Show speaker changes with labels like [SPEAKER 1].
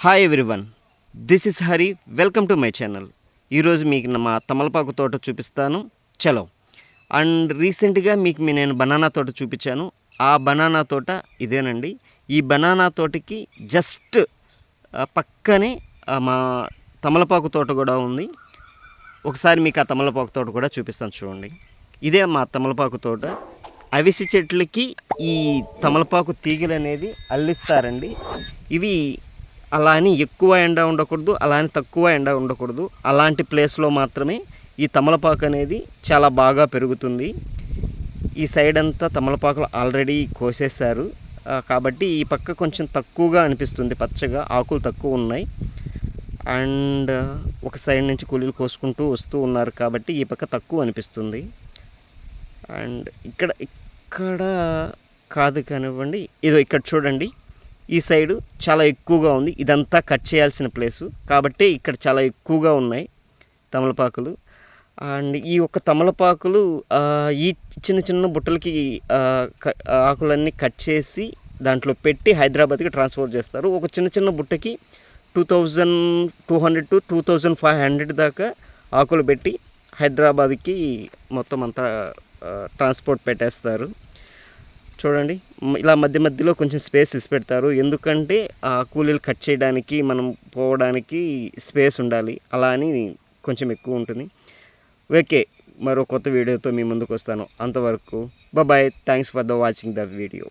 [SPEAKER 1] Hi everyone, this is Hari. Welcome to my channel. ఈరోజు మీకు మా తమలపాకు తోట చూపిస్తాను. చలో. అండ్ రీసెంట్గా మీకు నేను బనానా తోట చూపించాను. ఆ బనానా తోట ఇదేనండి. ఈ బనానా తోటకి జస్ట్ పక్కనే మా తమలపాకు తోట కూడా ఉంది. ఒకసారి మీకు ఆ తమలపాకు తోట కూడా చూపిస్తాను చూడండి. ఇదే మా తమలపాకు తోట. అవిసె చెట్లకి ఈ తమలపాకు తీగలు అనేది అల్లిస్తారండి. ఇవి అలా అని ఎక్కువ ఎండ ఉండకూడదు, అలా అని తక్కువ ఎండ ఉండకూడదు. అలాంటి ప్లేస్లో మాత్రమే ఈ తమలపాకు అనేది చాలా బాగా పెరుగుతుంది. ఈ సైడ్ అంతా తమలపాకులు ఆల్రెడీ కోసేశారు కాబట్టి ఈ పక్క కొంచెం తక్కువగా అనిపిస్తుంది. పచ్చగా ఆకులు తక్కువ ఉన్నాయి. అండ్ ఒక సైడ్ నుంచి కూలీలు కోసుకుంటూ వస్తూ ఉన్నారు కాబట్టి ఈ పక్క తక్కువ అనిపిస్తుంది. అండ్ ఇక్కడ కాదు కానివ్వండి, ఇదో ఇక్కడ చూడండి, ఈ సైడు చాలా ఎక్కువగా ఉంది. ఇదంతా కట్ చేయాల్సిన ప్లేసు కాబట్టి ఇక్కడ చాలా ఎక్కువగా ఉన్నాయి తమలపాకులు. అండ్ ఈ యొక్క తమలపాకులు ఈ చిన్న చిన్న బుట్టలకి ఆకులన్నీ కట్ చేసి దాంట్లో పెట్టి హైదరాబాద్కి ట్రాన్స్పోర్ట్ చేస్తారు. ఒక చిన్న చిన్న బుట్టకి 2200 to 2500 దాకా ఆకులు పెట్టి హైదరాబాద్కి మొత్తం అంతా ట్రాన్స్పోర్ట్ పెట్టేస్తారు. చూడండి, ఇలా మధ్య మధ్యలో కొంచెం స్పేస్ ఇసి పెడతారు. ఎందుకంటే ఆ కూలీలు కట్ చేయడానికి మనం పోవడానికి స్పేస్ ఉండాలి. అలా అని కొంచెం ఎక్కువ ఉంటుంది. ఓకే, మరో కొత్త వీడియోతో మీ ముందుకు వస్తాను. అంతవరకు bye. Thanks for the watching the video.